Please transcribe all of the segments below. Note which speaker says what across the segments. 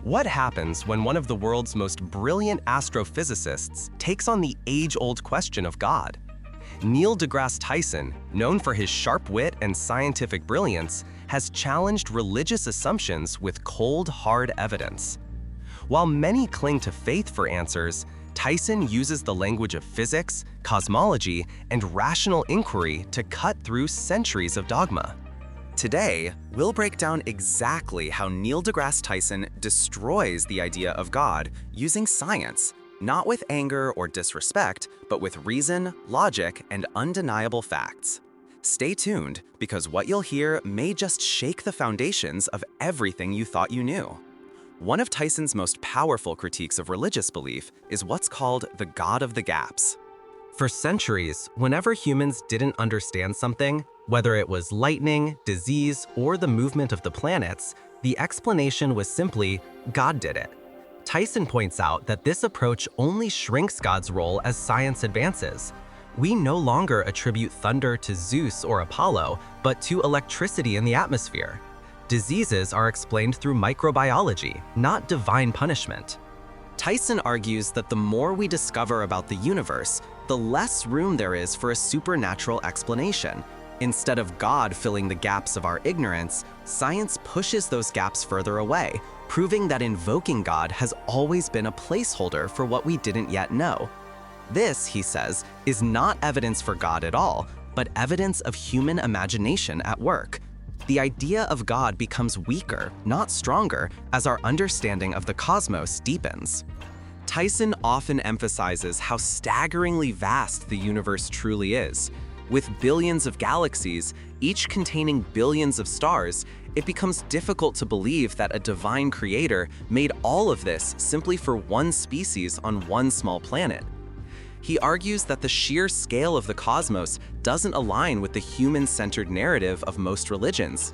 Speaker 1: What happens when one of the world's most brilliant astrophysicists takes on the age-old question of God? Neil deGrasse Tyson, known for his sharp wit and scientific brilliance, has challenged religious assumptions with cold, hard evidence. While many cling to faith for answers, Tyson uses the language of physics, cosmology, and rational inquiry to cut through centuries of dogma. Today, we'll break down exactly how Neil deGrasse Tyson destroys the idea of God using science, not with anger or disrespect, but with reason, logic, and undeniable facts. Stay tuned, because what you'll hear may just shake the foundations of everything you thought you knew. One of Tyson's most powerful critiques of religious belief is what's called the God of the gaps. For centuries, whenever humans didn't understand something, whether it was lightning, disease, or the movement of the planets, the explanation was simply, God did it. Tyson points out that this approach only shrinks God's role as science advances. We no longer attribute thunder to Zeus or Apollo, but to electricity in the atmosphere. Diseases are explained through microbiology, not divine punishment. Tyson argues that the more we discover about the universe, the less room there is for a supernatural explanation. Instead of God filling the gaps of our ignorance, science pushes those gaps further away, proving that invoking God has always been a placeholder for what we didn't yet know. This, he says, is not evidence for God at all, but evidence of human imagination at work. The idea of God becomes weaker, not stronger, as our understanding of the cosmos deepens. Tyson often emphasizes how staggeringly vast the universe truly is. With billions of galaxies, each containing billions of stars, it becomes difficult to believe that a divine creator made all of this simply for one species on one small planet. He argues that the sheer scale of the cosmos doesn't align with the human-centered narrative of most religions.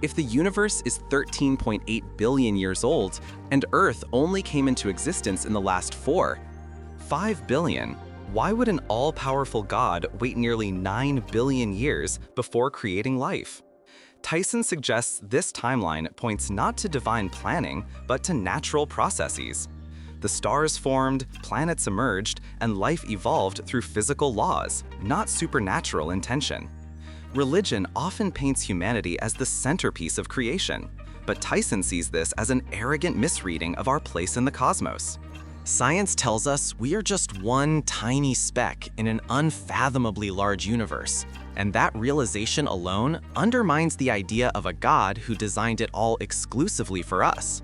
Speaker 1: If the universe is 13.8 billion years old, and Earth only came into existence in the last 5 billion, why would an all-powerful God wait nearly 9 billion years before creating life? Tyson suggests this timeline points not to divine planning, but to natural processes. The stars formed, planets emerged, and life evolved through physical laws, not supernatural intention. Religion often paints humanity as the centerpiece of creation, but Tyson sees this as an arrogant misreading of our place in the cosmos. Science tells us we are just one tiny speck in an unfathomably large universe, and that realization alone undermines the idea of a God who designed it all exclusively for us.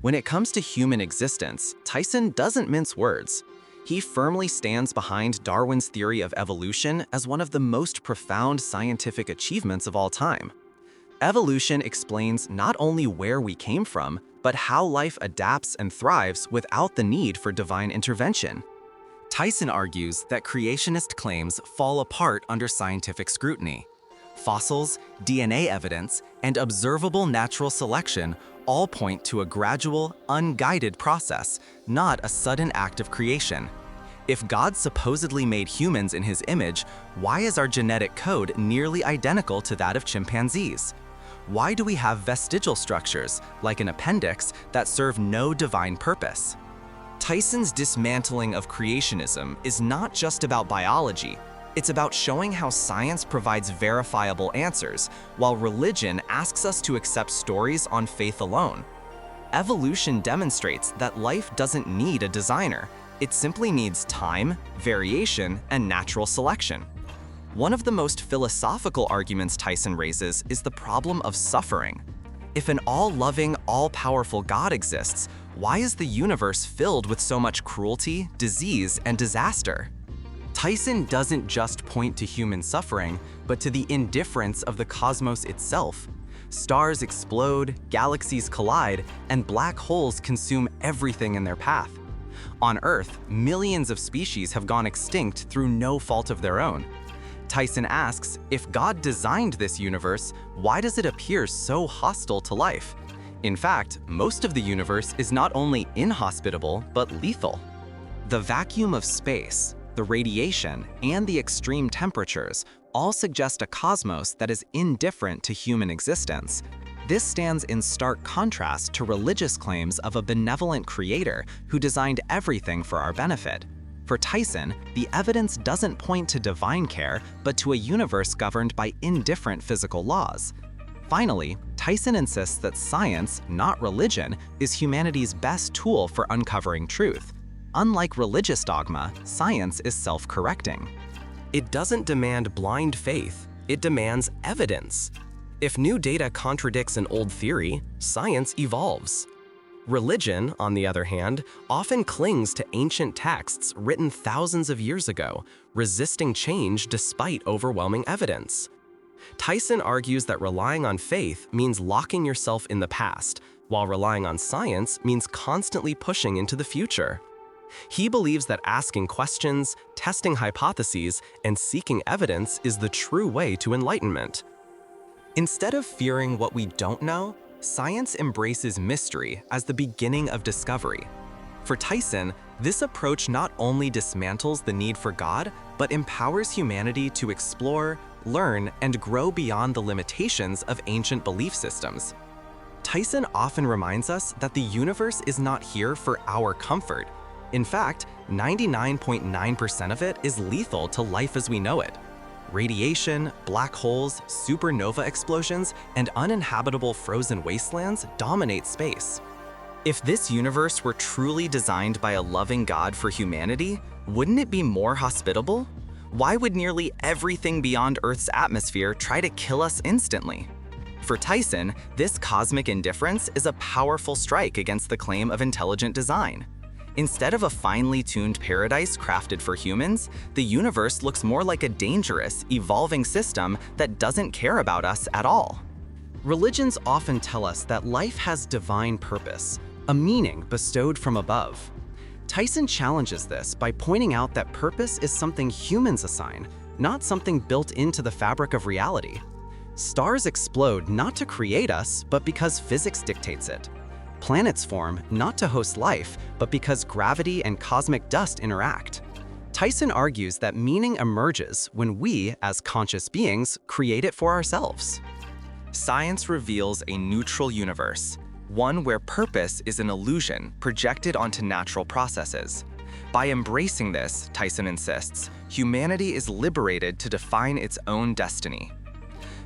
Speaker 1: When it comes to human existence, Tyson doesn't mince words. He firmly stands behind Darwin's theory of evolution as one of the most profound scientific achievements of all time. Evolution explains not only where we came from, but how life adapts and thrives without the need for divine intervention. Tyson argues that creationist claims fall apart under scientific scrutiny. Fossils, DNA evidence, and observable natural selection all point to a gradual, unguided process, not a sudden act of creation. If God supposedly made humans in his image, why is our genetic code nearly identical to that of chimpanzees? Why do we have vestigial structures, like an appendix, that serve no divine purpose? Tyson's dismantling of creationism is not just about biology. It's about showing how science provides verifiable answers, while religion asks us to accept stories on faith alone. Evolution demonstrates that life doesn't need a designer. It simply needs time, variation, and natural selection. One of the most philosophical arguments Tyson raises is the problem of suffering. If an all-loving, all-powerful God exists, why is the universe filled with so much cruelty, disease, and disaster? Tyson doesn't just point to human suffering, but to the indifference of the cosmos itself. Stars explode, galaxies collide, and black holes consume everything in their path. On Earth, millions of species have gone extinct through no fault of their own. Tyson asks, if God designed this universe, why does it appear so hostile to life? In fact, most of the universe is not only inhospitable, but lethal. The vacuum of space, the radiation, and the extreme temperatures all suggest a cosmos that is indifferent to human existence.
Speaker 2: This stands in stark contrast to religious claims of a benevolent creator who designed everything for our benefit. For Tyson, the evidence doesn't point to divine care, but to a universe governed by indifferent physical laws. Finally, Tyson insists that science, not religion, is humanity's best tool for uncovering truth. Unlike religious dogma, science is self-correcting.
Speaker 1: It doesn't demand blind faith, it demands evidence. If new data contradicts an old theory, science evolves. Religion, on the other hand, often clings to ancient texts written thousands of years ago, resisting change despite overwhelming evidence. Tyson argues that relying on faith means locking yourself in the past, while relying on science means constantly pushing into the future. He believes that asking questions, testing hypotheses, and seeking evidence is the true way to enlightenment. Instead of fearing what we don't know, science embraces mystery as the beginning of discovery. For Tyson, this approach not only dismantles the need for God, but empowers humanity to explore, learn, and grow beyond the limitations of ancient belief systems. Tyson often reminds us that the universe is not here for our comfort. In fact, 99.9% of it is lethal to life as we know it. Radiation, black holes, supernova explosions, and uninhabitable frozen wastelands dominate space. If this universe were truly designed by a loving God for humanity, wouldn't it be more hospitable? Why would nearly everything beyond Earth's atmosphere try to kill us instantly? For Tyson, this cosmic indifference is a powerful strike against the claim of intelligent design. Instead of a finely tuned paradise crafted for humans, the universe looks more like a dangerous, evolving system that doesn't care about us at all. Religions often tell us that life has divine purpose, a meaning bestowed from above. Tyson challenges this by pointing out that purpose is something humans assign, not something built into the fabric of reality. Stars explode not to create us, but because physics dictates it. Planets form not to host life, but because gravity and cosmic dust interact. Tyson argues that meaning emerges when we, as conscious beings, create it for ourselves. Science reveals a neutral universe, one where purpose is an illusion projected onto natural processes. By embracing this, Tyson insists, humanity is liberated to define its own destiny.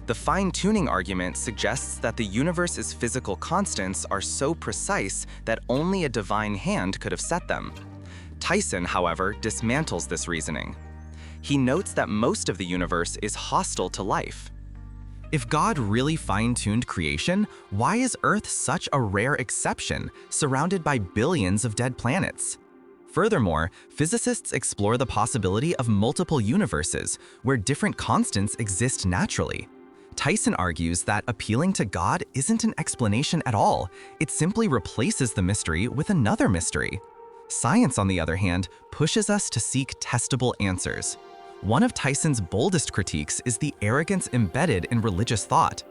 Speaker 1: The fine-tuning argument suggests that the universe's physical constants are so precise that only a divine hand could have set them. Tyson, however, dismantles this reasoning. He notes that most of the universe is hostile to life. If God really fine-tuned creation, why is Earth such a rare exception, surrounded by billions of dead planets? Furthermore, physicists explore the possibility of multiple universes, where different constants exist naturally. Tyson argues that appealing to God isn't an explanation at all. It simply replaces the mystery with another mystery. Science, on the other hand, pushes us to seek testable answers. One of Tyson's boldest critiques is the arrogance embedded in religious thought.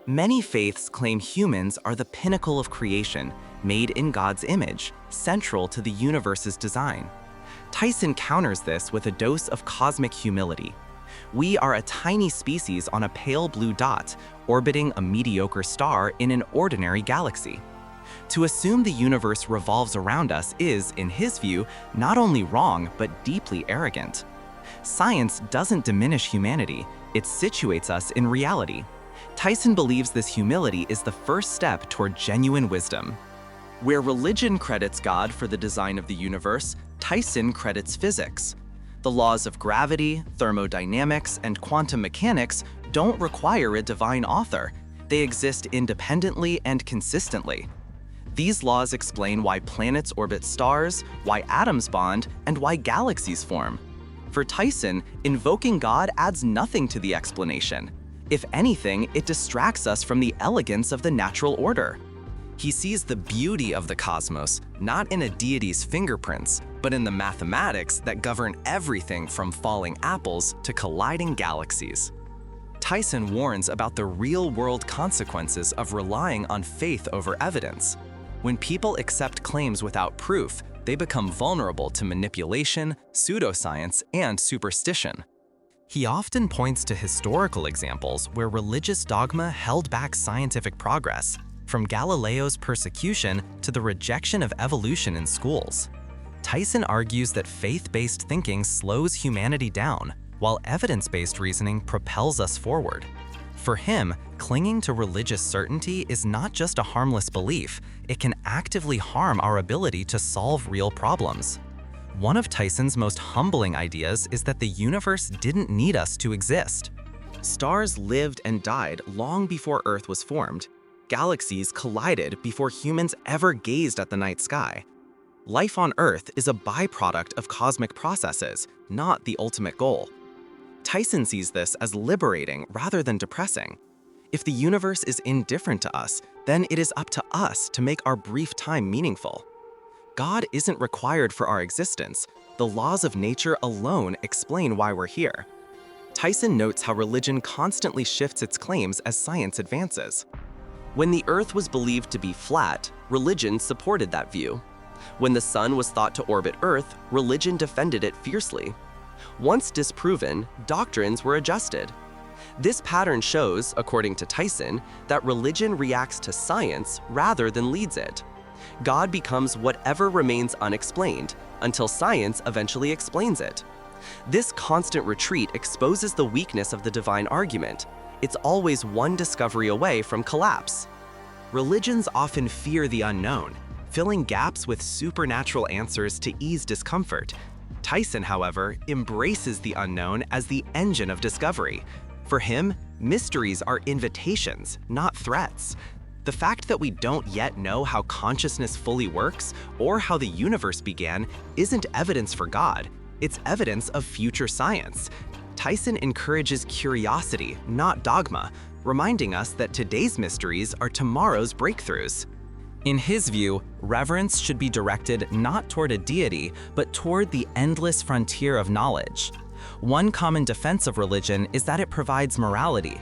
Speaker 1: Many faiths claim humans are the pinnacle of creation, made in God's image, central to the universe's design. Tyson counters this with a dose of cosmic humility. We are a tiny species on a pale blue dot, orbiting a mediocre star in an ordinary galaxy. To assume the universe revolves around us is, in his view, not only wrong, but deeply arrogant. Science doesn't diminish humanity, it situates us in reality. Tyson believes this humility is the first step toward genuine wisdom. Where religion credits God for the design of the universe, Tyson credits physics. The laws of gravity, thermodynamics, and quantum mechanics don't require a divine author. They exist independently and consistently. These laws explain why planets orbit stars, why atoms bond, and why galaxies form. For Tyson, invoking God adds nothing to the explanation. If anything, it distracts us from the elegance of the natural order. He sees the beauty of the cosmos, not in a deity's fingerprints, but in the mathematics that govern everything from falling apples to colliding galaxies. Tyson warns about the real-world consequences of relying on faith over evidence. When people accept claims without proof, they become vulnerable to manipulation, pseudoscience, and superstition.
Speaker 2: He often points to historical examples where religious dogma held back scientific progress, from Galileo's persecution to the rejection of evolution in schools. Tyson argues that faith-based thinking slows humanity down, while evidence-based reasoning propels us forward. For him, clinging to religious certainty is not just a harmless belief, it can actively harm our ability to solve real problems. One of Tyson's most humbling ideas is that the universe didn't need us to exist. Stars lived and died long before Earth was formed. Galaxies collided before humans ever gazed at the night sky. Life on Earth is a byproduct of cosmic processes, not the ultimate goal. Tyson sees this as liberating rather than depressing. If the universe is indifferent to us, then it is up to us to make our brief time meaningful. God isn't required for our existence. The laws of nature alone explain why we're here. Tyson notes how religion constantly shifts its claims as science advances.
Speaker 1: When the Earth was believed to be flat, religion supported that view. When the sun was thought to orbit Earth, religion defended it fiercely. Once disproven, doctrines were adjusted. This pattern shows, according to Tyson, that religion reacts to science rather than leads it. God becomes whatever remains unexplained, until science eventually explains it. This constant retreat exposes the weakness of the divine argument. It's always one discovery away from collapse.
Speaker 2: Religions often fear the unknown, filling gaps with supernatural answers to ease discomfort. Tyson, however, embraces the unknown as the engine of discovery. For him, mysteries are invitations, not threats. The fact that we don't yet know how consciousness fully works or how the universe began isn't evidence for God, it's evidence of future science. Tyson encourages curiosity, not dogma, reminding us that today's mysteries are tomorrow's breakthroughs. In his view, reverence should be directed not toward a deity, but toward the endless frontier of knowledge. One common defense of religion is that it provides morality.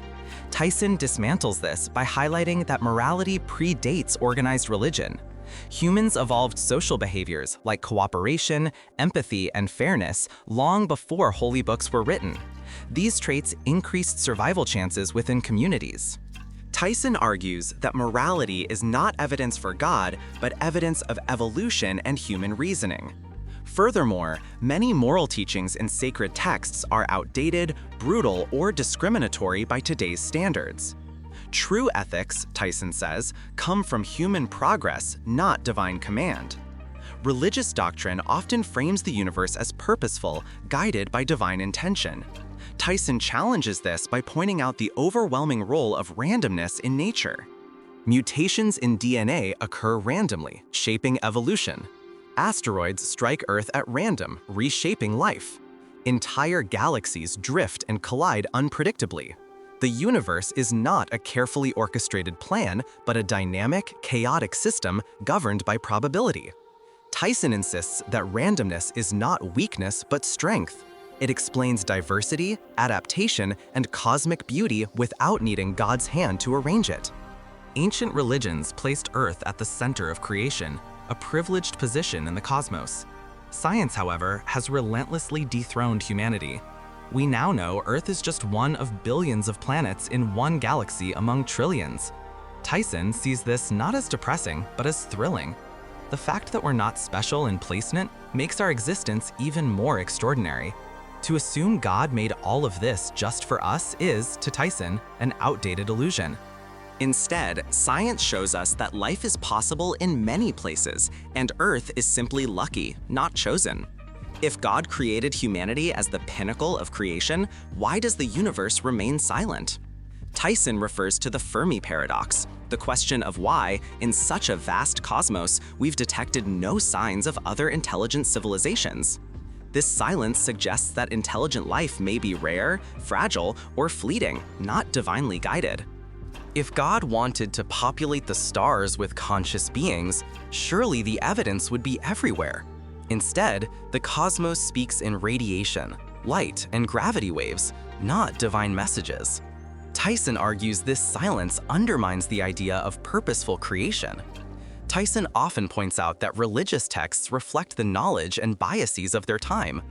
Speaker 2: Tyson dismantles this by highlighting that morality predates organized religion. Humans evolved social behaviors like cooperation, empathy, and fairness long before holy books were written. These traits increased survival chances within communities. Tyson argues that morality is not evidence for God, but evidence of evolution and human reasoning. Furthermore, many moral teachings in sacred texts are outdated, brutal, or discriminatory by today's standards. True ethics, Tyson says, come from human progress, not divine command. Religious doctrine often frames the universe as purposeful, guided by divine intention. Tyson challenges this by pointing out the overwhelming role of randomness in nature. Mutations in DNA occur randomly, shaping evolution. Asteroids strike Earth at random, reshaping life. Entire galaxies drift and collide unpredictably. The universe is not a carefully orchestrated plan, but a dynamic, chaotic system governed by probability. Tyson insists that randomness is not weakness but strength. It explains diversity, adaptation, and cosmic beauty without needing God's hand to arrange it. Ancient religions placed Earth at the center of creation, a privileged position in the cosmos. Science, however, has relentlessly dethroned humanity. We now know Earth is just one of billions of planets in one galaxy among trillions. Tyson sees this not as depressing, but as thrilling. The fact that we're not special in placement makes our existence even more extraordinary. To assume God made all of this just for us is, to Tyson, an outdated illusion. Instead, science shows us that life is possible in many places, and Earth is simply lucky, not chosen. If God created humanity as the pinnacle of creation, why does the universe remain silent? Tyson refers to the Fermi paradox, the question of why, in such a vast cosmos, we've detected no signs of other intelligent civilizations. This silence suggests that intelligent life may be rare, fragile, or fleeting, not divinely guided. If God wanted to populate the stars with conscious beings, surely the evidence would be everywhere. Instead, the cosmos speaks in radiation, light, and gravity waves, not divine messages. Tyson argues this silence undermines the idea of purposeful creation. Tyson often points out that religious texts reflect the knowledge and biases of their time.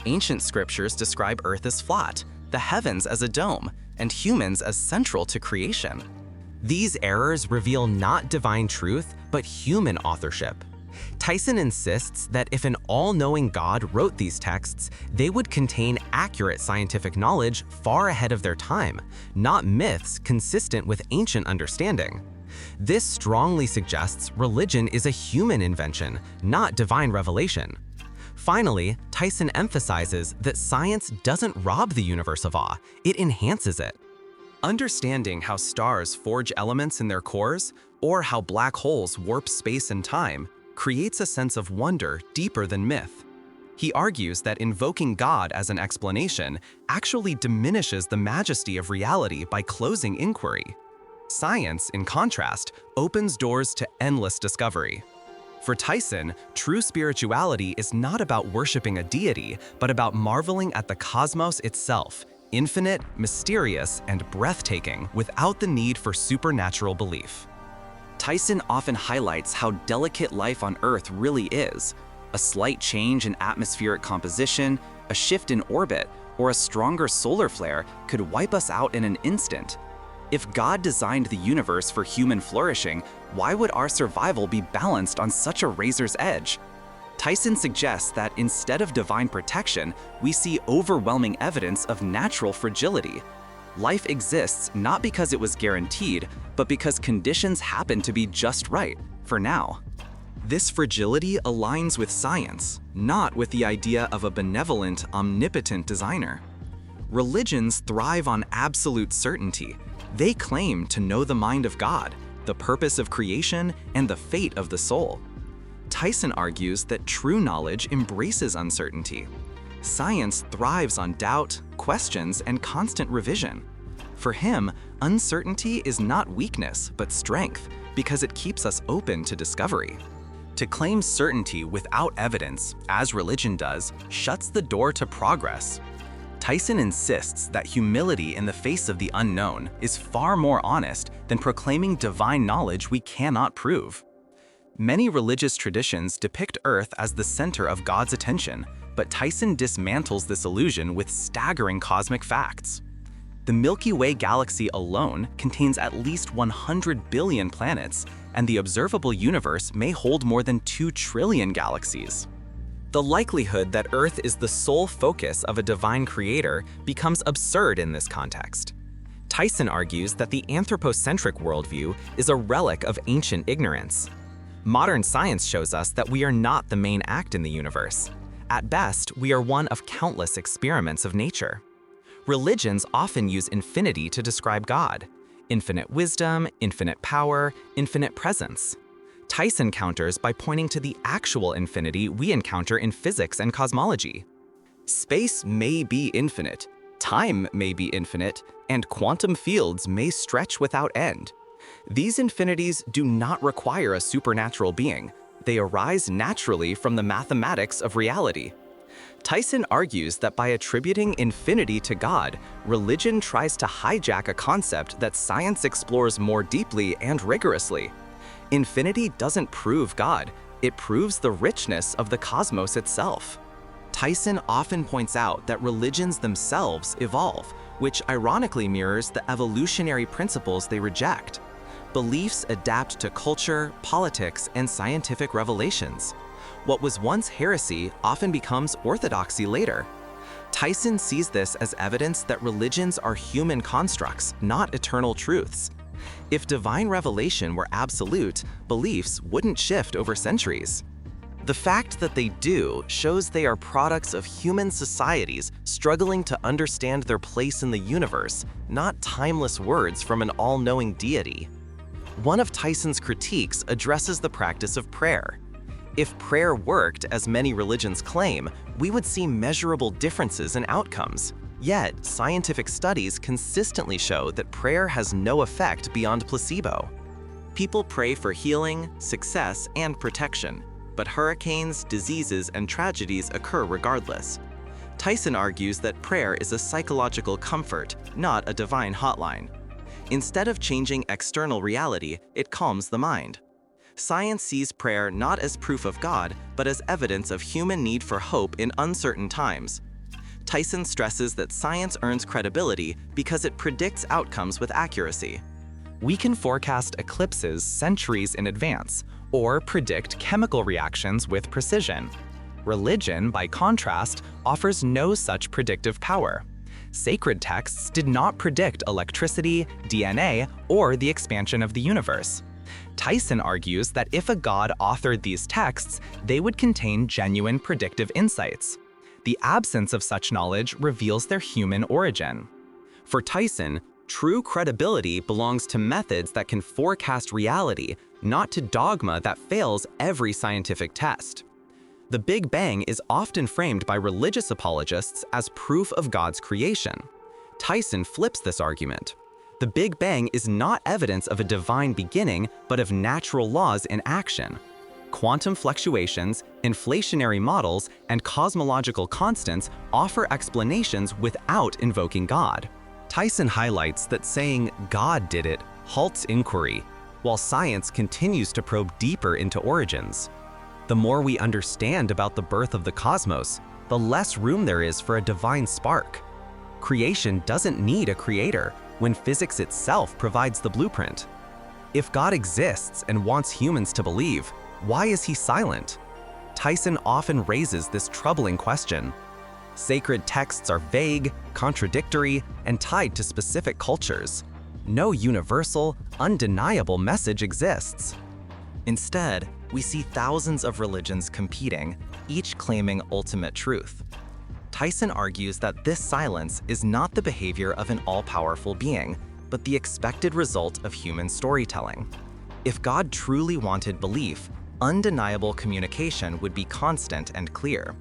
Speaker 2: Ancient scriptures describe Earth as flat, the heavens as a dome, and humans as central to creation.
Speaker 1: These errors reveal not divine truth, but human authorship. Tyson insists that if an all-knowing God wrote these texts, they would contain accurate scientific knowledge far ahead of their time, not myths consistent with ancient understanding. This strongly suggests religion is a human invention, not divine revelation. Finally, Tyson emphasizes that science doesn't rob the universe of awe, it enhances it. Understanding how stars forge elements in their cores, or how black holes warp space and time, creates a sense of wonder deeper than myth. He argues that invoking God as an explanation actually diminishes the majesty of reality by closing inquiry. Science, in contrast, opens doors to endless discovery. For Tyson, true spirituality is not about worshiping a deity, but about marveling at the cosmos itself, infinite, mysterious, and breathtaking, without the need for supernatural belief.
Speaker 2: Tyson often highlights how delicate life on Earth really is. A slight change in atmospheric composition, a shift in orbit, or a stronger solar flare could wipe us out in an instant. If God designed the universe for human flourishing, why would our survival be balanced on such a razor's edge? Tyson suggests that instead of divine protection, we see overwhelming evidence of natural fragility. Life exists not because it was guaranteed, but because conditions happen to be just right, for now. This fragility aligns with science, not with the idea of a benevolent, omnipotent designer. Religions thrive on absolute certainty. They claim to know the mind of God, the purpose of creation, and the fate of the soul. Tyson argues that true knowledge embraces uncertainty. Science thrives on doubt, questions, and constant revision. For him, uncertainty is not weakness, but strength, because it keeps us open to discovery. To claim certainty without evidence, as religion does, shuts the door to progress. Tyson insists that humility in the face of the unknown is far more honest than proclaiming divine knowledge we cannot prove. Many religious traditions depict Earth as the center of God's attention, but Tyson dismantles this illusion with staggering cosmic facts. The Milky Way galaxy alone contains at least 100 billion planets, and the observable universe may hold more than 2 trillion galaxies. The likelihood that Earth is the sole focus of a divine creator becomes absurd in this context. Tyson argues that the anthropocentric worldview is a relic of ancient ignorance. Modern science shows us that we are not the main act in the universe. At best, we are one of countless experiments of nature. Religions often use infinity to describe God: infinite wisdom, infinite power, infinite presence. Tyson counters by pointing to the actual infinity we encounter in physics and cosmology. Space may be infinite, time may be infinite, and quantum fields may stretch without end. These infinities do not require a supernatural being. They arise naturally from the mathematics of reality. Tyson argues that by attributing infinity to God, religion tries to hijack a concept that science explores more deeply and rigorously. Infinity doesn't prove God, it proves the richness of the cosmos itself. Tyson often points out that religions themselves evolve, which ironically mirrors the evolutionary principles they reject. Beliefs adapt to culture, politics, and scientific revelations. What was once heresy often becomes orthodoxy later. Tyson sees this as evidence that religions are human constructs, not eternal truths. If divine revelation were absolute, beliefs wouldn't shift over centuries. The fact that they do shows they are products of human societies struggling to understand their place in the universe, not timeless words from an all-knowing deity. One of Tyson's critiques addresses the practice of prayer. If prayer worked, as many religions claim, we would see measurable differences in outcomes. Yet, scientific studies consistently show that prayer has no effect beyond placebo. People pray for healing, success, and protection, but hurricanes, diseases, and tragedies occur regardless. Tyson argues that prayer is a psychological comfort, not a divine hotline. Instead of changing external reality, it calms the mind. Science sees prayer not as proof of God, but as evidence of human need for hope in uncertain times. Tyson stresses that science earns credibility because it predicts outcomes with accuracy.
Speaker 3: We can forecast eclipses centuries in advance, or predict chemical reactions with precision. Religion, by contrast, offers no such predictive power. Sacred texts did not predict electricity, DNA, or the expansion of the universe. Tyson argues that if a god authored these texts, they would contain genuine predictive insights. The absence of such knowledge reveals their human origin.
Speaker 1: For Tyson, true credibility belongs to methods that can forecast reality, not to dogma that fails every scientific test. The Big Bang is often framed by religious apologists as proof of God's creation. Tyson flips this argument. The Big Bang is not evidence of a divine beginning, but of natural laws in action. Quantum fluctuations, inflationary models, and cosmological constants offer explanations without invoking God. Tyson highlights that saying God did it halts inquiry, while science continues to probe deeper into origins. The more we understand about the birth of the cosmos, the less room there is for a divine spark. Creation doesn't need a creator when physics itself provides the blueprint. If God exists and wants humans to believe, why is he silent? Tyson often raises this troubling question. Sacred texts are vague, contradictory, and tied to specific cultures. No universal, undeniable message exists.
Speaker 2: Instead, we see thousands of religions competing, each claiming ultimate truth. Tyson argues that this silence is not the behavior of an all-powerful being, but the expected result of human storytelling. If God truly wanted belief, undeniable communication would be constant and clear.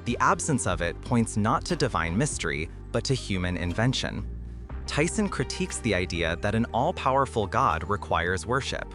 Speaker 2: The absence of it points not to divine mystery, but to human invention. Tyson critiques the idea that an all-powerful God requires worship.